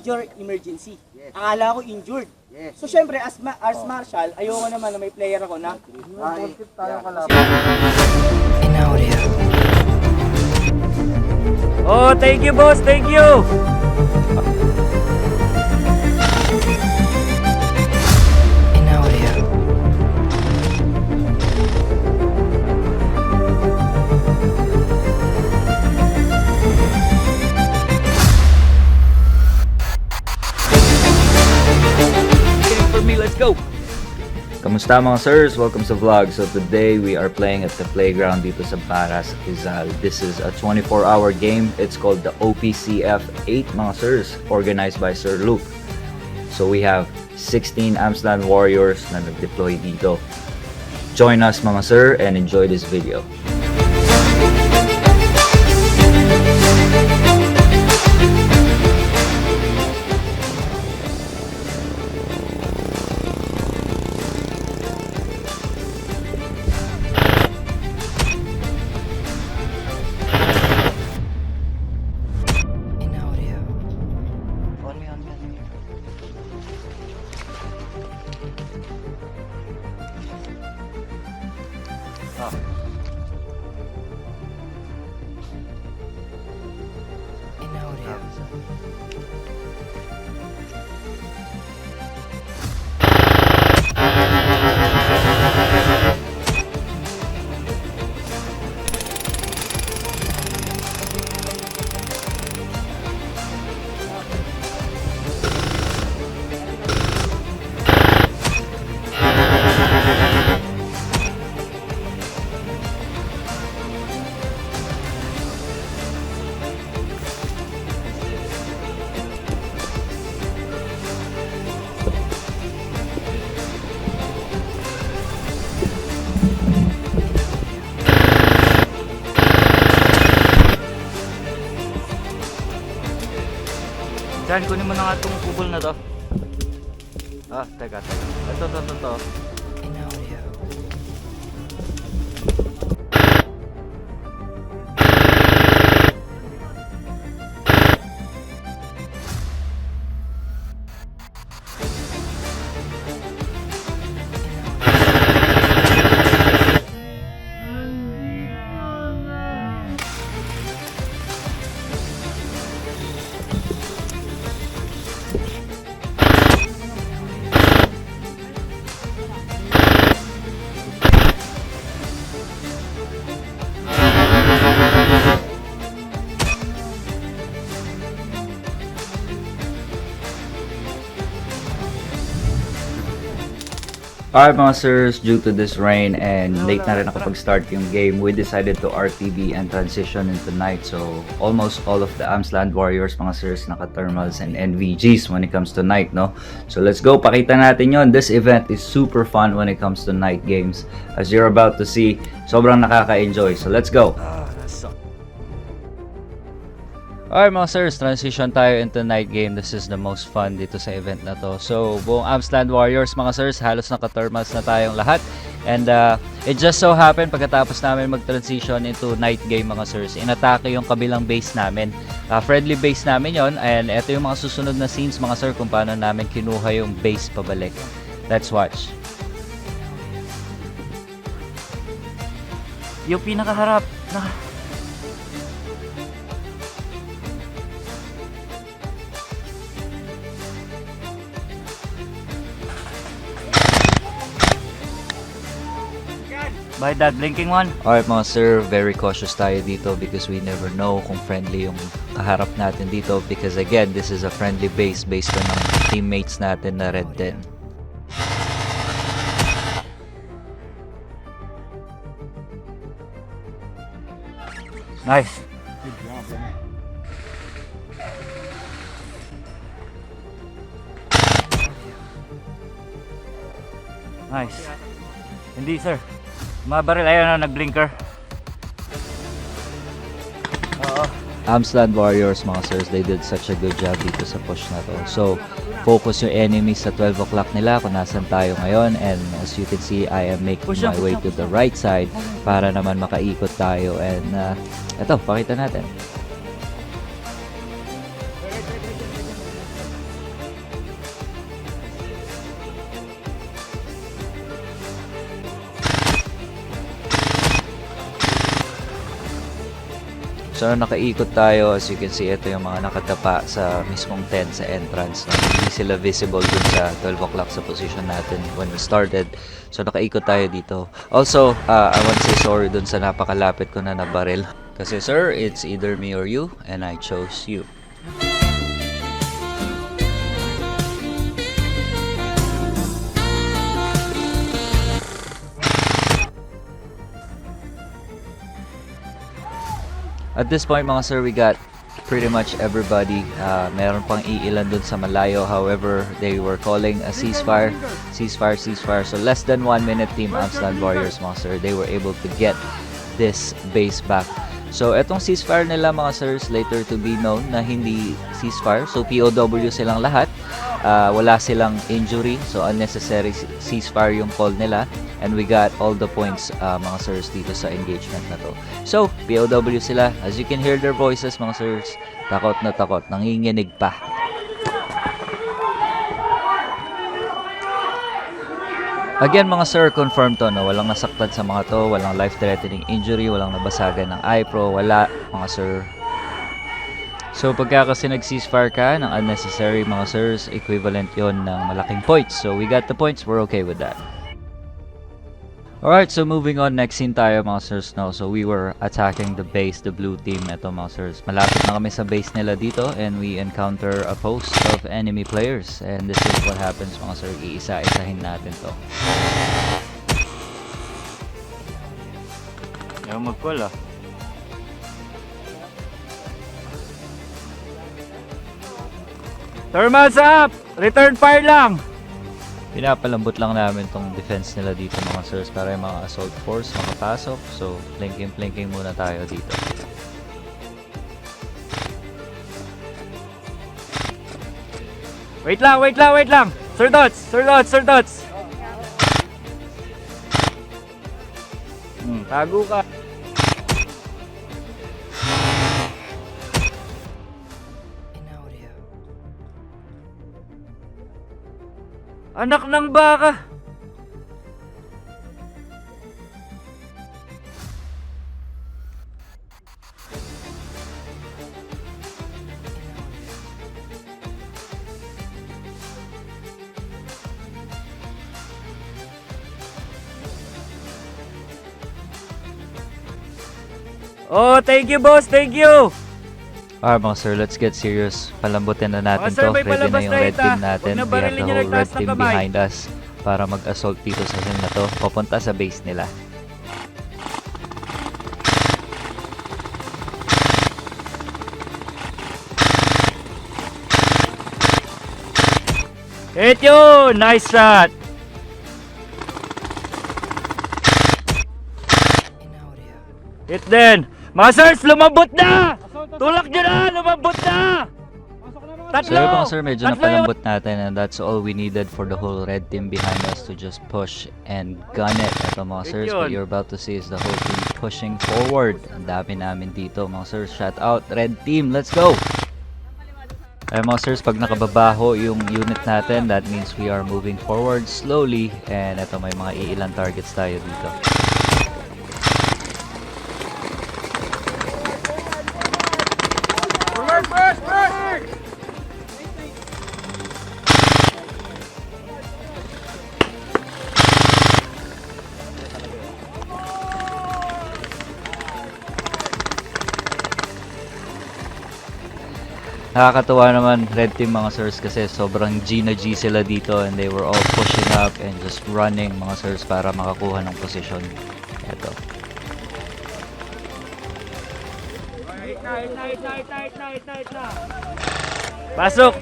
major emergency. Akala ko injured. Yes. So syempre as marshal, ayoko naman na may player ako na Oh, thank you boss, thank you. Let's go! Kamusta mga sirs? Welcome sa vlog. So today we are playing at the playground dito sa Paras, Rizal. This is a 24-hour game. It's called the OPCF 8 mga sirs, organized by Sir Luke. So we have 16 Amsland warriors na nag-deploy dito. Join us mga sir and enjoy this video. Diyan, kunin mo na nga itong kubol na to. Ah, teka. Ito. Alright mga sirs, due to this rain and late na rin nakapag-start yung game, we decided to RTB and transition into night. So almost all of the Amsland warriors mga sirs naka-thermals and NVGs when it comes to night, no? So let's go, pakita natin yon. This event is super fun when it comes to night games. As you're about to see, sobrang nakaka-enjoy. So let's go! Alright mga sirs, transition tayo into night game. This is the most fun dito sa event na to. So buong Amsland warriors mga sirs, halos naka-thermals na tayong lahat. And it just so happened pagkatapos namin mag-transition into night game mga sirs, inatake yung kabilang base namin. Friendly base namin yon. And ito yung mga susunod na scenes mga sir kung paano namin kinuha yung base pabalik. Let's watch. Yung pinakaharap na by that blinking one. Alright mga sir, very cautious tayo dito because we never know kung friendly yung kaharap natin dito because again, this is a friendly base based on ng teammates natin na Red 10. Nice. Good job, man. Nice. Hindi sir. Mabaril, ayun na, nag-blinker. Amsland warriors mga sirs, they did such a good job dito sa push na to. So, focus yung enemies sa 12 o'clock nila kung nasan tayo ngayon. And as you can see, I am making my way to the right side para naman makaikot tayo. And eto, pakita natin. So nakaikot tayo, as you can see, ito yung mga nakatapa sa mismong tent sa entrance. Hindi sila visible dun sa 12 o'clock sa position natin when we started. So nakaikot tayo dito. Also, I want to say sorry dun sa napakalapit ko na nabaril. Kasi sir, it's either me or you, and I chose you. At this point mga sir, we got pretty much everybody. Meron pang iilan dun sa malayo. However, they were calling a ceasefire. Ceasefire. So less than 1 minute, Team Amsterdam Warriors mga sir, they were able to get this base back. So etong ceasefire nila mga sirs, later to be known na hindi ceasefire. So POW silang lahat. Wala silang injury. So unnecessary ceasefire yung call nila. And we got all the points mga sirs dito sa engagement na to. So POW sila. As you can hear their voices mga sirs, takot na takot, nanginginig pa. Again mga sir, confirm to, no? Walang nasaktan sa mga to, walang life-threatening injury, walang nabasagan ng iPro, wala mga sir. So pagka kasi nag-ceasefire ka ng unnecessary mga sirs, equivalent yon ng malaking points. So we got the points, we're okay with that. Alright, so moving on, next scene tayo mga sirs, no? So we were attacking the base, the blue team. Ito mga sirs, malapit na kami sa base nila dito, and we encounter a host of enemy players. And this is what happens mga sir, iisa-isahin natin to. Ayaw mag-call ah. Thermals up! Return fire lang! Pinapalambot lang namin tong defense nila dito mga sirs para yung mga assault force makapasok. So, plinking muna tayo dito. Wait lang! Sir Dots! Tago ka! Anak ng baka! Oh, thank you boss, thank you! Alright mga sir, let's get serious. Palambutin na natin to. Ready na yung red team natin. We have the whole red team behind us para mag-assault dito sa scene na to. Papunta sa base nila. Hit yun! Nice shot! Hit din! Mga sirs, lumabot na! Tulak nyo na! Lumabot na! Tatlo! So mga sir, medyo napalambot natin, and that's all we needed for the whole red team behind us to just push and gun it. Ito mga sirs, what you're about to see is the whole team pushing forward. Ang dami namin dito mga sirs. Shout out red team, let's go! Ay mga sirs, pag nakababaho yung unit natin, that means we are moving forward slowly. And ito, may mga iilang targets tayo dito. Nakakatuwa naman red team mga sirs kasi sobrang G na G sila dito, and they were all pushing up and just running mga sirs para makakuha ng position. Eto. Pasok!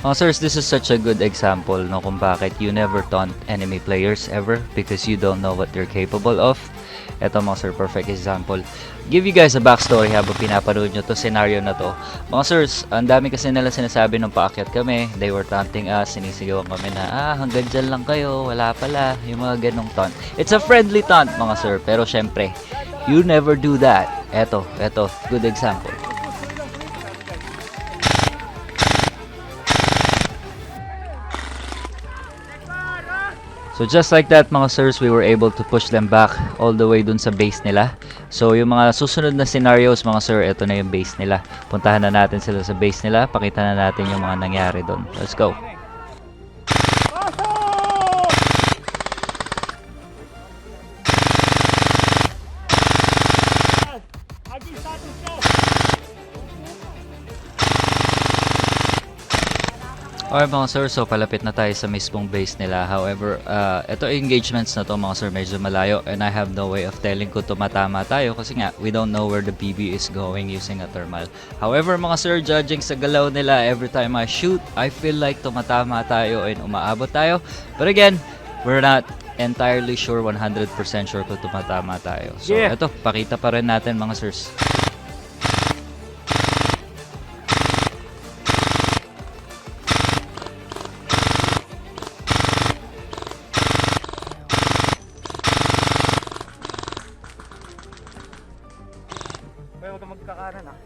Sirs, this is such a good example no, kung bakit you never taunt enemy players ever, because you don't know what they're capable of. Eto mga sir, perfect example. Give you guys a backstory habang pinapanood nyo to scenario na to. Mga sirs, ang dami kasi nila sinasabi nung paakyat kami. They were taunting us, sinisigawan kami na, hanggang dyan lang kayo, wala pala. Yung mga ganong taunt. It's a friendly taunt mga sir, pero syempre, you never do that. Eto, good example. So just like that mga sirs, we were able to push them back all the way dun sa base nila. So yung mga susunod na scenarios mga sir, ito na yung base nila. Puntahan na natin sila sa base nila, pakita na natin yung mga nangyari dun. Let's go! Okay mga sir, so palapit na tayo sa mismong base nila. However, ito engagements na to mga sir, medyo malayo and I have no way of telling kung tumatama tayo kasi nga, we don't know where the BB is going using a thermal. However mga sir, judging sa galaw nila, every time I shoot, I feel like tumatama tayo and umaabot tayo. But again, we're not entirely sure, 100% sure kung tumatama tayo. So ito, pakita pa rin natin mga sirs. Huwag ka magkakanan ah.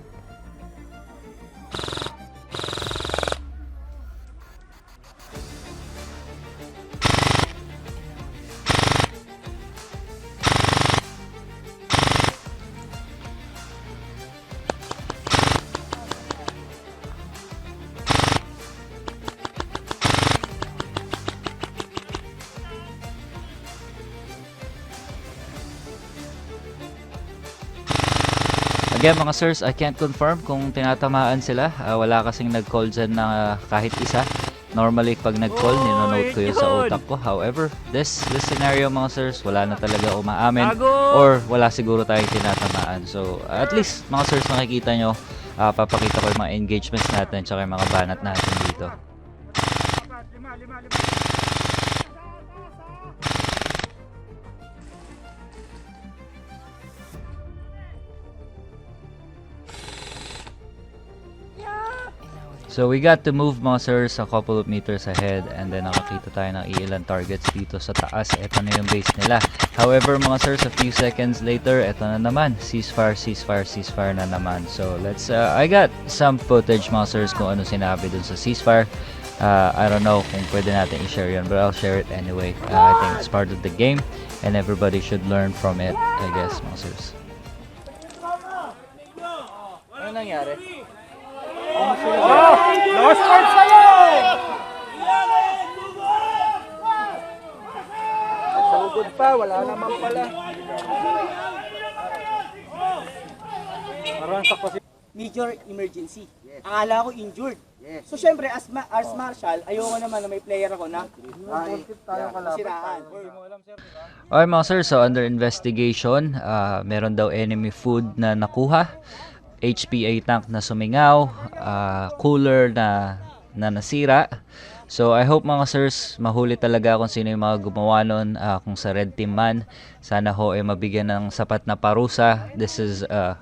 Again mga sirs, I can't confirm kung tinatamaan sila. Wala kasing nag-call dyan na kahit isa. Normally pag nag-call, ninonote ko yun sa utak ko. However, this scenario mga sirs, wala na talaga umaamin or wala siguro tayong tinatamaan. So at least mga sirs, makikita nyo, papakita ko yung mga engagements natin tsaka yung mga banat natin dito. So we got to move mga sirs a couple of meters ahead and then nakakita tayo ng ilang targets dito sa taas. Ito na yung base nila. However mga sirs, a few seconds later, ito na naman. Ceasefire na naman. So let's, I got some footage mga sirs kung ano sinabi dun sa ceasefire. I don't know kung pwede natin i-share yun, but I'll share it anyway. I think it's part of the game and everybody should learn from it, I guess mga sirs. Ano nangyari? Lost part sa'yo! Sugod pa, wala naman pala. Major emergency. Akala ko injured. So syempre, as marshal, ayoko naman na may player ako na siraan. Okay mga sir, so under investigation, meron daw enemy food na nakuha. HPA tank na sumingaw, cooler na nasira. So I hope mga sirs, mahuli talaga kung sino yung mga gumawa nun, kung sa red team man. Sana ho ay mabigyan ng sapat na parusa. This is a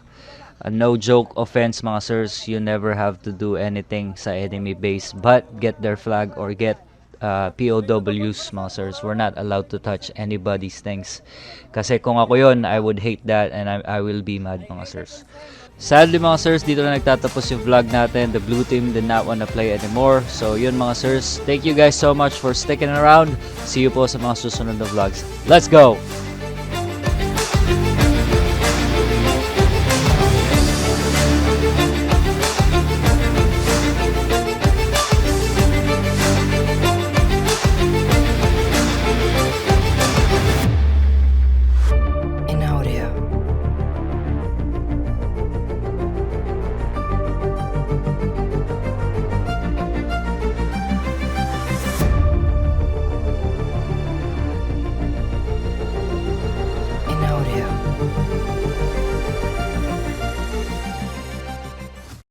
no joke offense mga sirs. You never have to do anything sa enemy base but get their flag or get POWs mga sirs. We're not allowed to touch anybody's things. Kasi kung ako yun, I would hate that and I will be mad mga sirs. Sadly mga sirs, dito na nagtatapos yung vlog natin. The blue team did not want to play anymore. So yun mga sirs, thank you guys so much for sticking around. See you po sa mga susunod na vlogs. Let's go!